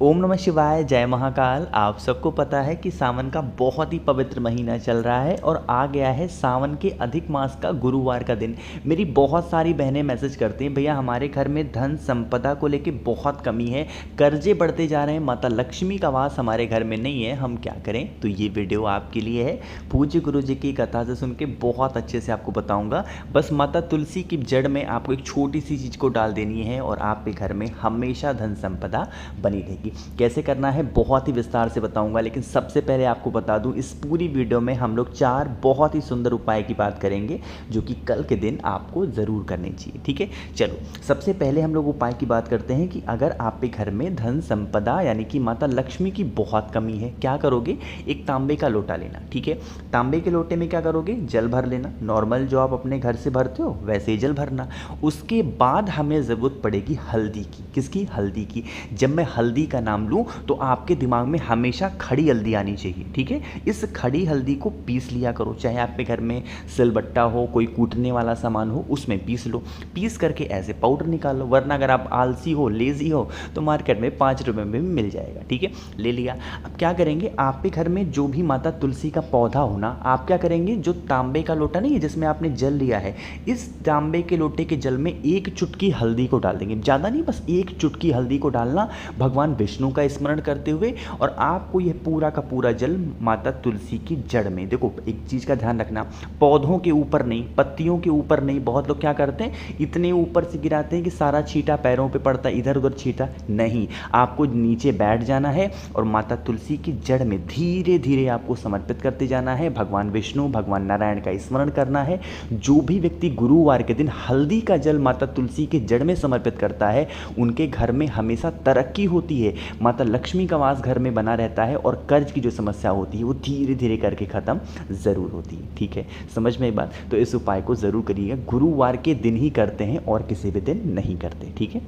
ओम नमः शिवाय, जय महाकाल। आप सबको पता है कि सावन का बहुत ही पवित्र महीना चल रहा है और आ गया है सावन के अधिक मास का गुरुवार का दिन। मेरी बहुत सारी बहनें मैसेज करती हैं, भैया हमारे घर में धन संपदा को लेके बहुत कमी है, कर्जे बढ़ते जा रहे हैं, माता लक्ष्मी का वास हमारे घर में नहीं है, हम क्या करें। तो ये वीडियो आपके लिए है। पूज्य गुरु जी की कथा से सुन के बहुत अच्छे से आपको बताऊँगा। बस माता तुलसी की जड़ में आपको एक छोटी सी चीज़ को डाल देनी है और आपके घर में हमेशा धन संपदा बनी रहेगी। कैसे करना है बहुत ही विस्तार से बताऊंगा, लेकिन सबसे पहले आपको बता दूं, इस पूरी वीडियो में हम लोग 4 बहुत ही सुंदर उपाय की बात करेंगे जो कि कल के दिन आपको ज़रूर करने चाहिए। ठीक है, चलो सबसे पहले हम लोग उपाय की बात करते हैं कि अगर आपके घर में धन संपदा यानी कि माता लक्ष्मी की बहुत कमी है, क्या करोगे। एक तांबे का लोटा लेना। ठीक है, तांबे के लोटे में क्या करोगे, जल भर लेना। नॉर्मल जो आप अपने घर से भरते हो वैसे ही जल भरना। उसके बाद हमें ज़रूरत पड़ेगी हल्दी की। किसकी, हल्दी की। जब मैं हल्दी का नाम लूं तो आपके दिमाग में हमेशा खड़ी हल्दी आनी चाहिए। ठीक है, इस खड़ी हल्दी को पीस लिया करो, चाहे आपके घर में सिलबट्टा हो, कोई कूटने वाला सामान हो, उसमें पीस लो। पीस करके ऐसे पाउडर निकाल लो, वरना अगर आप आलसी हो, लेजी हो तो मार्केट में 5 रुपये में भी मिल जाएगा। ठीक है, ले लिया। अब क्या करेंगे, आपके घर में जो भी माता तुलसी का पौधा हो ना, आप क्या करेंगे, जो तांबे का लोटा नहीं है जिसमें आपने जल लिया है, इस तांबे के लोटे के जल में 1 चुटकी हल्दी को डाल देंगे। ज़्यादा नहीं, बस 1 चुटकी हल्दी को डालना, भगवान विष्णु का स्मरण करते हुए, और आपको यह पूरा का पूरा जल माता तुलसी की जड़ में, देखो एक चीज़ का ध्यान रखना, पौधों के ऊपर नहीं, पत्तियों के ऊपर नहीं। बहुत लोग क्या करते हैं, इतने ऊपर से गिराते हैं कि सारा छींटा पैरों पे पड़ता है, इधर उधर छींटा नहीं। आपको नीचे बैठ जाना है और माता तुलसी की जड़ में धीरे धीरे आपको समर्पित करते जाना है। भगवान विष्णु, भगवान नारायण का स्मरण करना है। जो भी व्यक्ति गुरुवार के दिन हल्दी का जल माता तुलसी के जड़ में समर्पित करता है, उनके घर में हमेशा तरक्की होती है, माता लक्ष्मी का वास घर में बना रहता है, और कर्ज की जो समस्या होती है वो धीरे धीरे करके ख़त्म ज़रूर होती है। ठीक है, समझ में बात। तो इस उपाय को ज़रूर करिएगा, गुरुवार के दिन ही करते हैं और किसी भी दिन नहीं करते। ठीक है,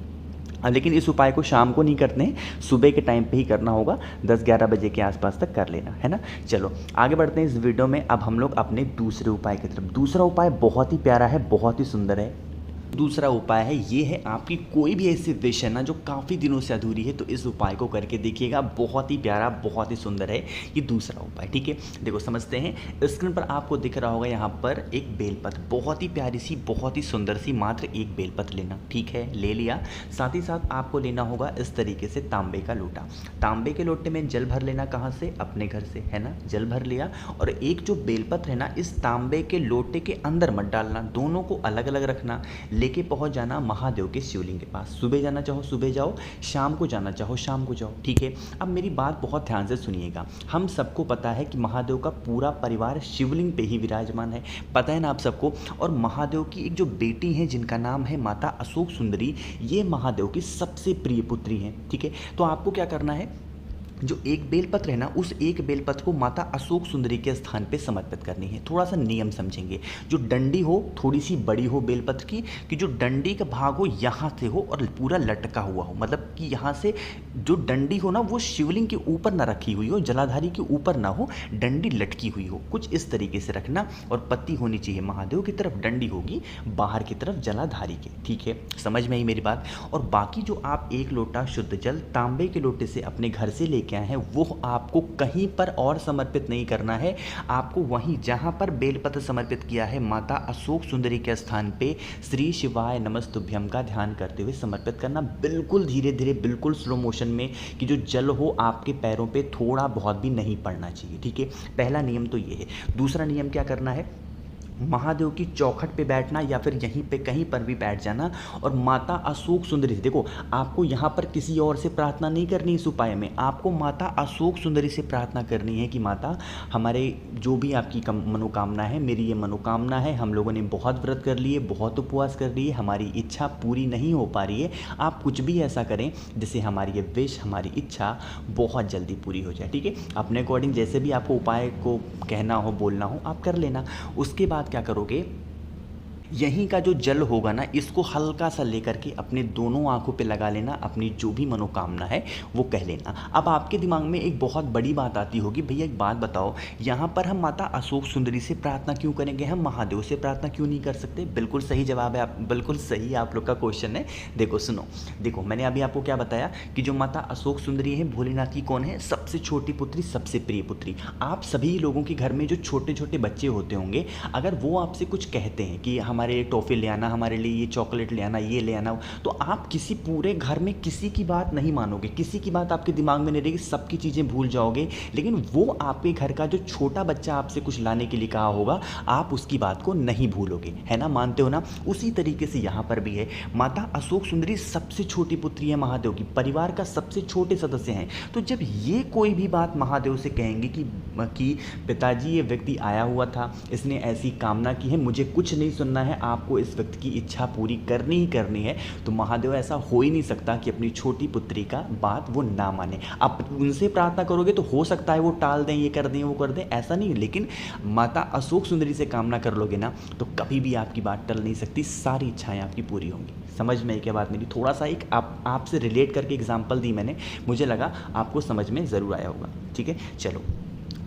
लेकिन इस उपाय को शाम को नहीं करते हैं, सुबह के टाइम पे ही करना होगा, 10-11 बजे के आसपास तक कर लेना है ना। चलो आगे बढ़ते हैं इस वीडियो में। अब हम लोग अपने दूसरे उपाय की तरफ। दूसरा उपाय बहुत ही प्यारा है, बहुत ही सुंदर है। दूसरा उपाय है, ये है आपकी कोई भी ऐसी विश है ना जो काफ़ी दिनों से अधूरी है, तो इस उपाय को करके देखिएगा। बहुत ही प्यारा, बहुत ही सुंदर है ये दूसरा उपाय। ठीक है, देखो समझते हैं। स्क्रीन पर आपको दिख रहा होगा यहाँ पर एक बेलपत्र, बहुत ही प्यारी सी, बहुत ही सुंदर सी, मात्र एक बेलपत्र लेना। ठीक है, ले लिया। साथ ही साथ आपको लेना होगा इस तरीके से तांबे का लोटा। तांबे के लोटे में जल भर लेना, कहाँ से, अपने घर से, है ना। जल भर लिया और एक जो बेलपत्र है ना, इस तांबे के लोटे के अंदर मत डालना, दोनों को अलग अलग रखना। लेके पहुंच जाना महादेव के शिवलिंग के पास। सुबह जाना चाहो सुबह जाओ, शाम को जाना चाहो शाम को जाओ। ठीक है, अब मेरी बात बहुत ध्यान से सुनिएगा। हम सबको पता है कि महादेव का पूरा परिवार शिवलिंग पे ही विराजमान है, पता है ना आप सबको। और महादेव की एक जो बेटी है जिनका नाम है माता अशोक सुंदरी, ये महादेव की सबसे प्रिय पुत्री हैं। ठीक है, तो आपको क्या करना है, जो एक बेलपत्र है ना, उस एक बेलपत्र को माता अशोक सुंदरी के स्थान पे समर्पित करनी है। थोड़ा सा नियम समझेंगे, जो डंडी हो थोड़ी सी बड़ी हो बेलपत्र की, कि जो डंडी का भाग हो यहाँ से हो और पूरा लटका हुआ हो, मतलब कि यहाँ से जो डंडी हो ना वो शिवलिंग के ऊपर ना रखी हुई हो, जलाधारी के ऊपर ना हो, डंडी लटकी हुई हो, कुछ इस तरीके से रखना। और पत्ती होनी चाहिए महादेव की तरफ, डंडी होगी बाहर की तरफ जलाधारी के। ठीक है, समझ में आई मेरी बात। और बाकी जो आप एक लोटा शुद्ध जल तांबे के लोटे से अपने घर से लेके आए हैं, वो आपको कहीं पर और समर्पित नहीं करना है। आपको वहीं जहां पर बेलपत्र समर्पित किया है माता अशोक सुंदरी के स्थान पे श्री शिवाय नमस्तुभ्यम का ध्यान करते हुए समर्पित करना। बिल्कुल धीरे धीरे, बिल्कुल स्लो मोशन में, कि जो जल हो आपके पैरों पे थोड़ा बहुत भी नहीं पड़ना चाहिए। ठीक है, पहला नियम तो ये है। दूसरा नियम क्या करना है, महादेव की चौखट पे बैठना या फिर यहीं पे कहीं पर भी बैठ जाना, और माता अशोक सुंदरी से, देखो आपको यहाँ पर किसी और से प्रार्थना नहीं करनी इस उपाय में, आपको माता अशोक सुंदरी से प्रार्थना करनी है कि माता हमारे जो भी आपकी मनोकामना है, मेरी ये मनोकामना है, हम लोगों ने बहुत व्रत कर लिए, बहुत उपवास कर लिए, हमारी इच्छा पूरी नहीं हो पा रही है, आप कुछ भी ऐसा करें जिससे हमारी ये विश, हमारी इच्छा बहुत जल्दी पूरी हो जाए। ठीक है, अपने अकॉर्डिंग जैसे भी आपको उपाय को कहना हो, बोलना हो, आप कर लेना। उसके बाद क्या करोगे, यहीं का जो जल होगा ना, इसको हल्का सा लेकर के अपने दोनों आंखों पे लगा लेना, अपनी जो भी मनोकामना है वो कह लेना। अब आपके दिमाग में एक बहुत बड़ी बात आती होगी, भैया एक बात बताओ, यहाँ पर हम माता अशोक सुंदरी से प्रार्थना क्यों करेंगे, हम महादेव से प्रार्थना क्यों नहीं कर सकते? बिल्कुल सही जवाब है, आप बिल्कुल सही आप लोग का क्वेश्चन है। देखो सुनो, देखो मैंने अभी आपको क्या बताया कि जो माता अशोक सुंदरी है भोलेनाथ की कौन है, सबसे छोटी पुत्री, सबसे प्रिय पुत्री। आप सभी लोगों के घर में जो छोटे छोटे बच्चे होते होंगे, अगर वो आपसे कुछ कहते हैं कि हमारे लिए टॉफ़ी ले आना, हमारे लिए ये चॉकलेट ले आना, ये ले आना, तो आप किसी पूरे घर में किसी की बात नहीं मानोगे, किसी की बात आपके दिमाग में नहीं रहेगी, सबकी चीज़ें भूल जाओगे। लेकिन वो आपके घर का जो छोटा बच्चा आपसे कुछ लाने के लिए कहा होगा, आप उसकी बात को नहीं भूलोगे, है ना, मानते हो ना? उसी तरीके से यहाँ पर भी है, माता अशोक सुंदरी सबसे छोटी पुत्री है महादेव की, परिवार का सबसे छोटे सदस्य हैं। तो जब ये कोई भी बात महादेव से कहेंगे कि पिताजी ये व्यक्ति आया हुआ था, इसने ऐसी कामना की है, मुझे कुछ नहीं सुनना है, आपको इस व्यक्ति की इच्छा पूरी करनी ही करनी है, तो महादेव ऐसा हो ही नहीं सकता कि अपनी छोटी पुत्री का बात वो ना माने। आप उनसे प्रार्थना करोगे तो हो सकता है वो टाल दें, ये कर दें, वो कर दें, ऐसा नहीं, लेकिन माता अशोक सुंदरी से कामना कर लोगे ना, तो कभी भी आपकी बात टल नहीं सकती, सारी इच्छाएं आपकी पूरी होंगी। समझ में क्या बात मेरी? थोड़ा सा एक आपसे रिलेट करके एग्जाम्पल दी मैंने, मुझे लगा आपको समझ में ज़रूर आया होगा। ठीक है, चलो,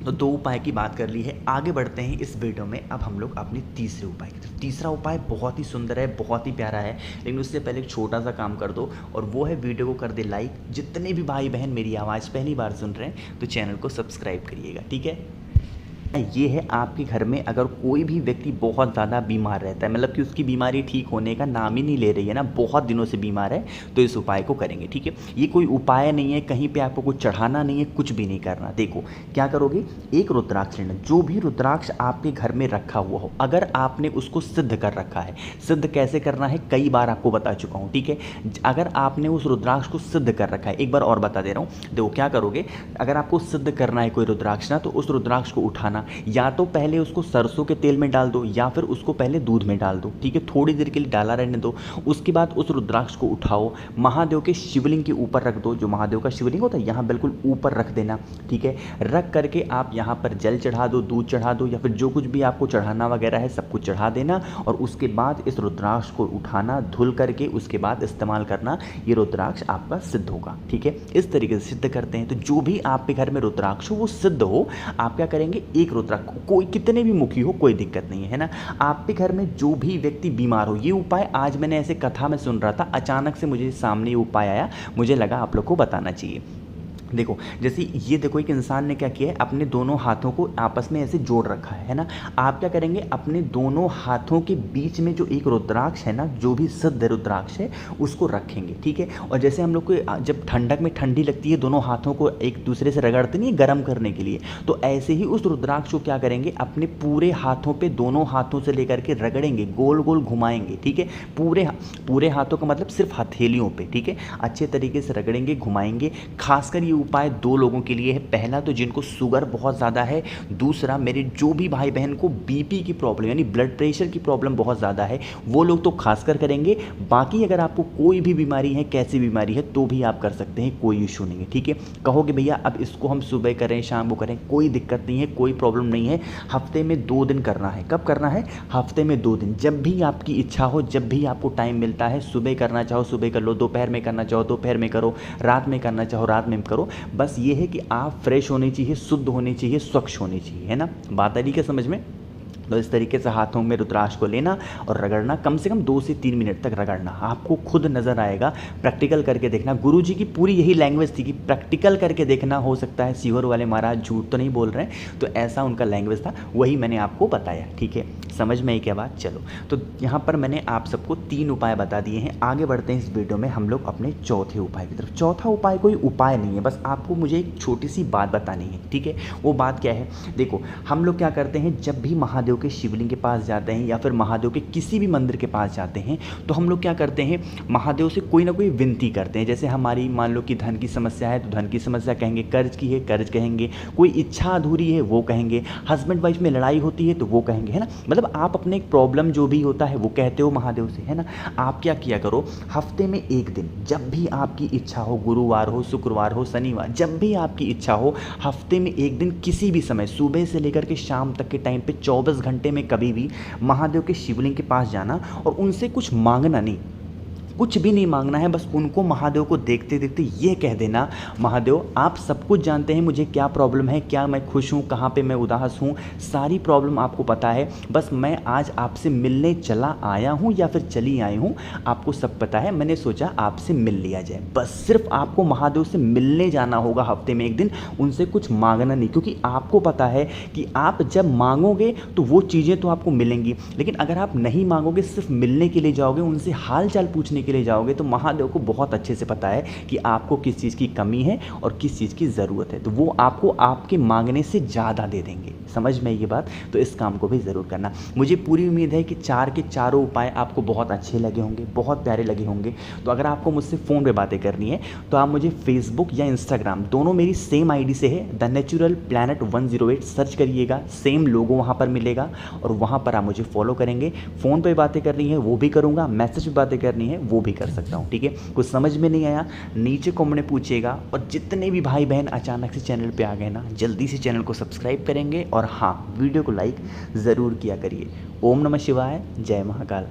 तो 2 उपाय की बात कर ली है, आगे बढ़ते हैं इस वीडियो में। अब हम लोग अपने तीसरे उपाय की तरफ। तीसरा उपाय बहुत ही सुंदर है, बहुत ही प्यारा है, लेकिन उससे पहले एक छोटा सा काम कर दो, और वो है वीडियो को कर दे लाइक। जितने भी भाई बहन मेरी आवाज़ पहली बार सुन रहे हैं तो चैनल को सब्सक्राइब करिएगा, ठीक है। ये है, आपके घर में अगर कोई भी व्यक्ति बहुत ज़्यादा बीमार रहता है, मतलब कि उसकी बीमारी ठीक होने का नाम ही नहीं ले रही है ना, बहुत दिनों से बीमार है, तो इस उपाय को करेंगे, ठीक है। ये कोई उपाय नहीं है, कहीं पे आपको कुछ चढ़ाना नहीं है, कुछ भी नहीं करना। देखो क्या करोगे, एक रुद्राक्ष लेना, जो भी रुद्राक्ष आपके घर में रखा हुआ हो, अगर आपने उसको सिद्ध कर रखा है, सिद्ध कैसे करना है कई बार आपको बता चुका हूँ, ठीक है। अगर आपने उस रुद्राक्ष को सिद्ध कर रखा है, एक बार और बता दे रहा हूँ। देखो क्या करोगे, अगर आपको सिद्ध करना है कोई रुद्राक्ष ना, तो उस रुद्राक्ष को उठाना, या तो पहले उसको सरसों के तेल में डाल दो, या फिर उसको पहले दूध में डाल दो, ठीक है, थोड़ी देर के लिए डाला रहने दो। उसके बाद उस रुद्राक्ष को उठाओ, महादेव के शिवलिंग के ऊपर रख दो, जो महादेव का शिवलिंग होता है यहाँ बिल्कुल ऊपर रख देना, ठीक है। रख करके आप यहाँ पर जल चढ़ा दो, दूध चढ़ा दो, या फिर जो कुछ भी आपको चढ़ाना वगैरह है सब कुछ चढ़ा देना, और उसके बाद इस रुद्राक्ष को उठाना, धुल करके उसके बाद इस्तेमाल करना, ये रुद्राक्ष आपका सिद्ध होगा, ठीक है। इस तरीके से सिद्ध करते हैं। तो जो भी आपके घर में रुद्राक्ष हो वो सिद्ध हो, आप क्या करेंगे, एक रुद्राक्ष, कोई कितने भी मुखी हो कोई दिक्कत नहीं है ना, आपके घर में जो भी व्यक्ति बीमार हो, ये उपाय आज मैंने ऐसे कथा में सुन रहा था, अचानक से मुझे सामने ये उपाय आया, मुझे लगा आप लोग को बताना चाहिए। देखो जैसे ये देखो, एक इंसान ने क्या किया है, अपने दोनों हाथों को आपस में ऐसे जोड़ रखा है ना। आप क्या करेंगे, अपने दोनों हाथों के बीच में जो एक रुद्राक्ष है ना, जो भी सिद्ध रुद्राक्ष है, उसको रखेंगे, ठीक है। और जैसे हम लोग को जब ठंडक में ठंडी लगती है, दोनों हाथों को एक दूसरे से रगड़ते नहीं है गर्म करने के लिए, तो ऐसे ही उस रुद्राक्ष को क्या करेंगे, अपने पूरे हाथों पे, दोनों हाथों से लेकर के रगड़ेंगे, गोल गोल घुमाएंगे, ठीक है। पूरे हाथों का मतलब सिर्फ हथेलियों पे, ठीक है, अच्छे तरीके से रगड़ेंगे, घुमाएंगे। खासकर ये उपाय 2 लोगों के लिए है, पहला तो जिनको शुगर बहुत ज़्यादा है, दूसरा मेरे जो भी भाई बहन को बीपी की प्रॉब्लम यानी ब्लड प्रेशर की प्रॉब्लम बहुत ज़्यादा है, वो लोग तो खासकर करेंगे। बाकी अगर आपको कोई भी बीमारी है, कैसी बीमारी है, तो भी आप कर सकते हैं, कोई इशू नहीं है, ठीक है। कहोगे भैया अब इसको हम सुबह करें शाम को करें, कोई दिक्कत नहीं है, कोई प्रॉब्लम नहीं है। हफ्ते में 2 दिन करना है। कब करना है, हफ्ते में 2 दिन, जब भी आपकी इच्छा हो, जब भी आपको टाइम मिलता है, सुबह करना चाहो सुबह कर लो, दोपहर में करना चाहो दोपहर में करो, रात में करना चाहो रात में करो। बस ये है कि आप फ्रेश होने चाहिए, शुद्ध होने चाहिए, स्वच्छ होने चाहिए, है ना। बात आ रही क्या समझ में? तो इस तरीके से हाथों में रुद्राक्ष को लेना और रगड़ना, कम से कम 2 से 3 मिनट तक रगड़ना, आपको खुद नज़र आएगा। प्रैक्टिकल करके देखना, गुरुजी की पूरी यही लैंग्वेज थी कि प्रैक्टिकल करके देखना। हो सकता है सीहोर वाले महाराज झूठ तो नहीं बोल रहे हैं, तो ऐसा उनका लैंग्वेज था, वही मैंने आपको बताया, ठीक है। समझ में आई क्या बात? चलो, तो यहाँ पर मैंने आप सबको 3 उपाय बता दिए हैं। आगे बढ़ते हैं इस वीडियो में हम लोग अपने चौथे उपाय की तरफ। चौथा उपाय कोई उपाय नहीं है, बस आपको मुझे एक छोटी सी बात बतानी है, ठीक है। वो बात क्या है, देखो हम लोग क्या करते हैं, जब भी महादेव के शिवलिंग के पास जाते हैं या फिर महादेव के किसी भी मंदिर के पास जाते हैं, तो हम लोग क्या करते हैं, महादेव से कोई ना कोई विनती करते हैं। जैसे हमारी मान लो कि धन की समस्या है तो धन की समस्या कहेंगे, कर्ज की है कर्ज कहेंगे, कोई इच्छा अधूरी है वो कहेंगे, हस्बैंड वाइफ में लड़ाई होती है तो वो कहेंगे, है ना। मतलब आप अपने प्रॉब्लम जो भी होता है वो कहते हो महादेव से, है ना। आप क्या किया करो, हफ्ते में 1 दिन, जब भी आपकी इच्छा हो, गुरुवार हो, शुक्रवार हो, शनिवार, जब भी आपकी इच्छा हो, हफ्ते में 1 दिन किसी भी समय, सुबह से लेकर के शाम तक के टाइम पे 24 घंटे में कभी भी महादेव के शिवलिंग के पास जाना और उनसे कुछ मांगना नहीं, कुछ भी नहीं मांगना है। बस उनको महादेव को देखते देखते ये कह देना, महादेव आप सब कुछ जानते हैं मुझे क्या प्रॉब्लम है, क्या मैं खुश हूँ, कहाँ पे मैं उदास हूँ, सारी प्रॉब्लम आपको पता है। बस मैं आज आपसे मिलने चला आया हूँ या फिर चली आई हूँ, आपको सब पता है, मैंने सोचा आपसे मिल लिया जाए। बस सिर्फ आपको महादेव से मिलने जाना होगा हफ्ते में एक दिन, उनसे कुछ मांगना नहीं, क्योंकि आपको पता है कि आप जब मांगोगे तो वो चीज़ें तो आपको मिलेंगी। लेकिन अगर आप नहीं मांगोगे, सिर्फ मिलने के लिए जाओगे, उनसे हाल चाल पूछने के लिए जाओगे, तो महादेव को बहुत अच्छे से पता है कि आपको किस चीज़ की कमी है और किस चीज़ की ज़रूरत है, तो वो आपको आपके मांगने से ज़्यादा दे देंगे। समझ में ये बात? तो इस काम को भी ज़रूर करना। मुझे पूरी उम्मीद है कि चार के चारों उपाय आपको बहुत अच्छे लगे होंगे, बहुत प्यारे लगे होंगे। तो अगर आपको मुझसे फ़ोन पे बातें करनी है तो आप मुझे फेसबुक या इंस्टाग्राम, दोनों मेरी सेम आईडी से है, द नेचुरल प्लैनेट 108 सर्च करिएगा, सेम लोगो वहाँ पर मिलेगा और वहाँ पर आप मुझे फॉलो करेंगे। फ़ोन पे बातें करनी है वो भी करूँगा, मैसेज पे बातें करनी है वो भी कर सकता हूँ, ठीक है। कुछ समझ में नहीं आया नीचे कमेंट में पूछिएगा। और जितने भी भाई बहन अचानक से चैनल पे आ गए ना, जल्दी से चैनल को सब्सक्राइब करेंगे और हाँ, वीडियो को लाइक ज़रूर किया करिए। ओम नमः शिवाय, जय महाकाल।